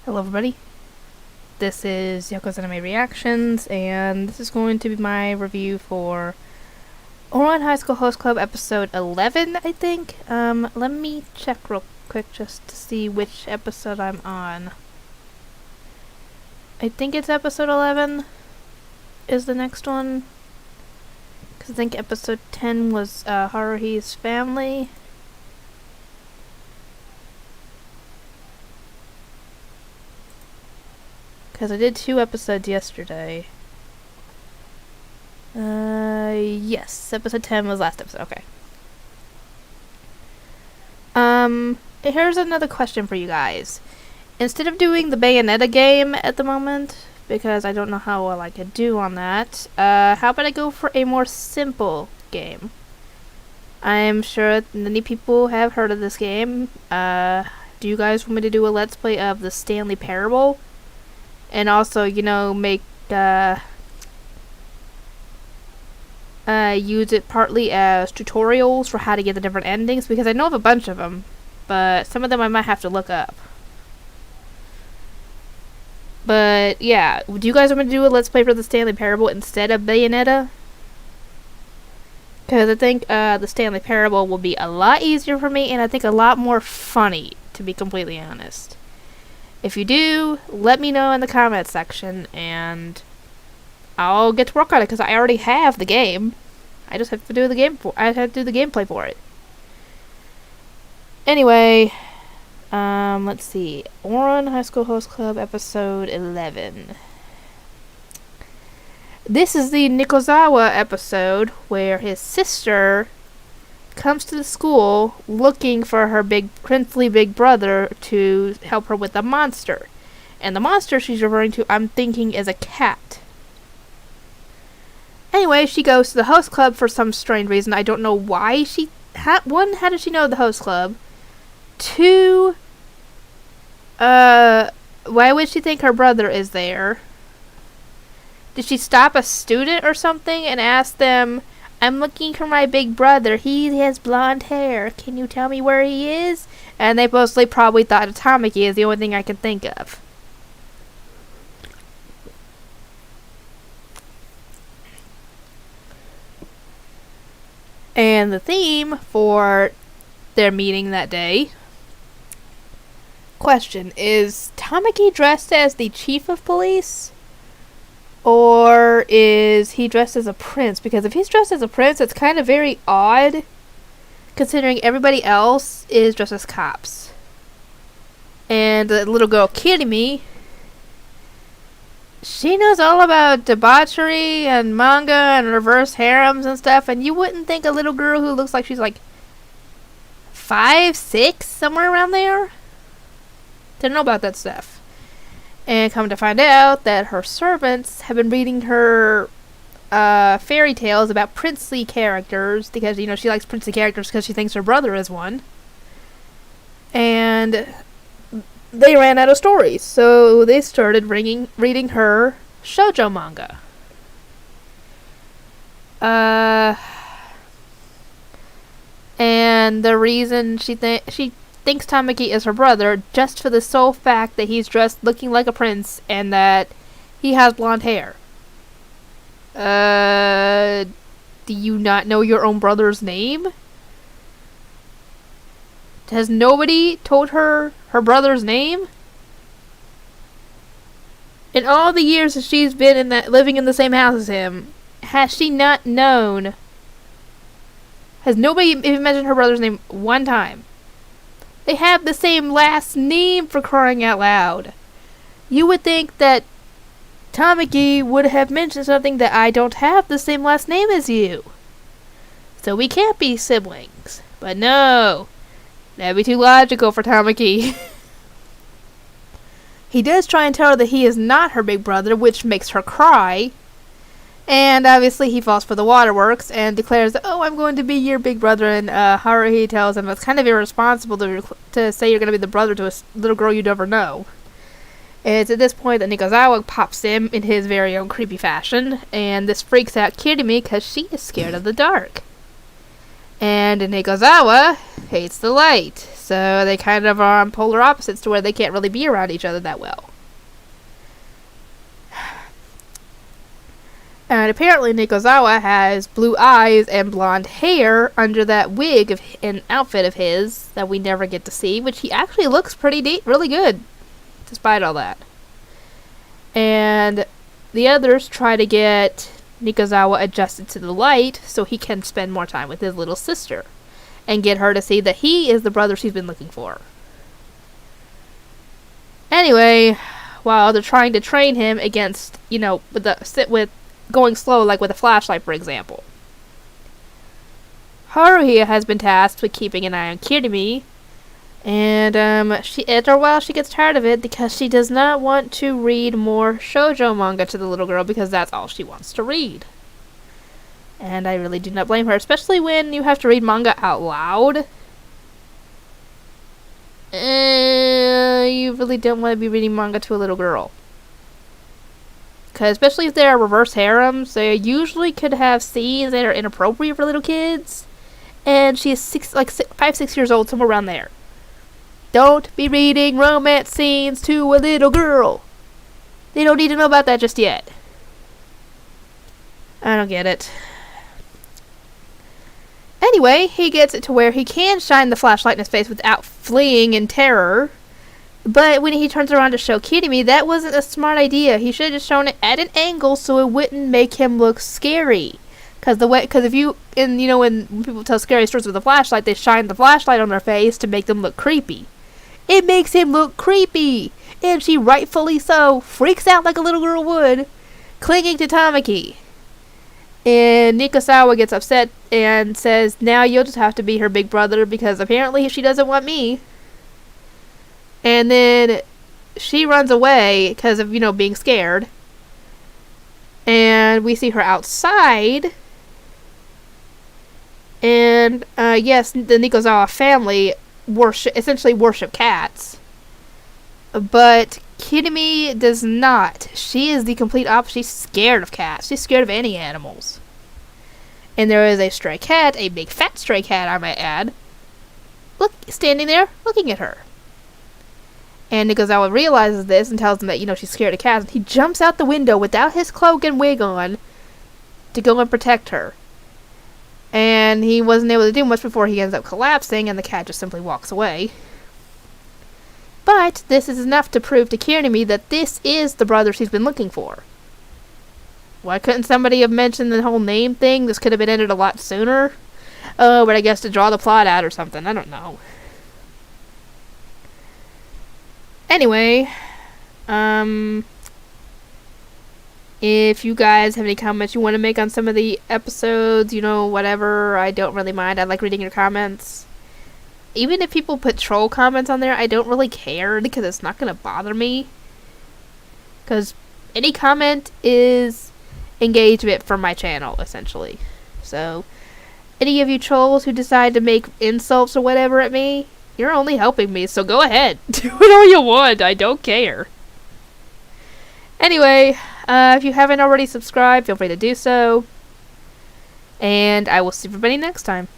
Hello everybody, this is Yoko's Anime Reactions, and this is going to be my review for Ouran High School Host Club episode 11, I think. Let me check real quick just to see which episode I'm on. I think it's episode 11 is the next one, because I think episode 10 was Haruhi's family. Because I did 2 episodes yesterday. Yes, episode 10 was last episode, okay. Here's another question for you guys. Instead of doing the Bayonetta game at the moment, because I don't know how well I could do on that, how about I go for a more simple game? I'm sure many people have heard of this game. Do you guys want me to do a let's play of the Stanley Parable? And also, make, use it partly as tutorials for how to get the different endings, because I know of a bunch of them, but some of them I might have to look up. But, yeah, do you guys want me to do a let's play for the Stanley Parable instead of Bayonetta? Because I think, the Stanley Parable will be a lot easier for me, and I think a lot more funny, to be completely honest. If you do, let me know in the comments section, and I'll get to work on it, because I already have the game. I just have to do the gameplay for it. Anyway, let's see. Ouran High School Host Club, episode 11. This is the Nikozawa episode, where his sister comes to the school looking for her princely big brother to help her with a monster. And the monster she's referring to, I'm thinking, is a cat. Anyway, she goes to the host club for some strange reason. I don't know why one, how does she know the host club? 2, why would she think her brother is there? Did she stop a student or something and ask them, I'm looking for my big brother. He has blonde hair. Can you tell me where he is? And they mostly probably thought Tamaki is the only thing I can think of. And the theme for their meeting that day. Question, is Tamaki dressed as the chief of police? Or is he dressed as a prince? Because if he's dressed as a prince, it's kind of very odd, considering everybody else is dressed as cops. And the little girl Kirimi, she knows all about debauchery and manga and reverse harems and stuff, and you wouldn't think a little girl who looks like she's like 5, 6, somewhere around there, didn't know about that stuff. And come to find out that her servants have been reading her fairy tales about princely characters, because, she likes princely characters because she thinks her brother is one. And they ran out of stories, so they started reading her shoujo manga. And the reason she thinks Tamaki is her brother just for the sole fact that he's dressed looking like a prince and that he has blonde hair. Do you not know your own brother's name? Has nobody told her her brother's name? In all the years that she's been living in the same house as him, has she not known? Has nobody even mentioned her brother's name one time? They have the same last name, for crying out loud. You would think that Tamaki would have mentioned something, that I don't have the same last name as you, so we can't be siblings. But no, that'd be too logical for Tamaki. He does try and tell her that he is not her big brother, which makes her cry. And obviously he falls for the waterworks and declares that, I'm going to be your big brother. And Haruhi tells him it's kind of irresponsible to say you're going to be the brother to a little girl you never know. And it's at this point that Nikozawa pops in his very own creepy fashion. And this freaks out Kirimi because she is scared of the dark. And Nikozawa hates the light. So they kind of are on polar opposites to where they can't really be around each other that well. And apparently Nikozawa has blue eyes and blonde hair under that wig and outfit of his that we never get to see, which he actually looks really good, despite all that. And the others try to get Nikozawa adjusted to the light so he can spend more time with his little sister and get her to see that he is the brother she's been looking for. Anyway, while they're trying to train him against, with going slow, like with a flashlight, for example, Haruhi has been tasked with keeping an eye on Kirimi, and after a while she gets tired of it because she does not want to read more shoujo manga to the little girl because that's all she wants to read. And I really do not blame her, especially when you have to read manga out loud. You really don't want to be reading manga to a little girl. Because especially if they're reverse harems, they usually could have scenes that are inappropriate for little kids. And she is 5, 6 years old, somewhere around there. Don't be reading romance scenes to a little girl. They don't need to know about that just yet. I don't get it. Anyway, he gets it to where he can shine the flashlight in his face without fleeing in terror. But when he turns around to show Kirimi, that wasn't a smart idea. He should have just shown it at an angle so it wouldn't make him look scary. Because if you, when people tell scary stories with a flashlight, they shine the flashlight on their face to make them look creepy. It makes him look creepy. And she, rightfully so, freaks out like a little girl would, clinging to Tamaki. And Nikozawa gets upset and says, now you'll just have to be her big brother because apparently she doesn't want me. And then she runs away because of, being scared. And we see her outside. And, yes, the Nikozawa family essentially worship cats. But Kirimi does not. She is the complete opposite. She's scared of cats. She's scared of any animals. And there is a stray cat, a big fat stray cat, I might add, standing there looking at her. And Nikozawa realizes this and tells him that, she's scared of cats. And he jumps out the window without his cloak and wig on to go and protect her. And he wasn't able to do much before he ends up collapsing, and the cat just simply walks away. But this is enough to prove to Kirimi that this is the brother she's been looking for. Why couldn't somebody have mentioned the whole name thing? This could have been ended a lot sooner. Oh, but I guess to draw the plot out or something. I don't know. Anyway, if you guys have any comments you want to make on some of the episodes, whatever, I don't really mind. I like reading your comments. Even if people put troll comments on there, I don't really care because it's not going to bother me. Because any comment is engagement for my channel, essentially. So, any of you trolls who decide to make insults or whatever at me, you're only helping me, so go ahead. Do it all you want. I don't care. Anyway, if you haven't already subscribed, feel free to do so. And I will see everybody next time.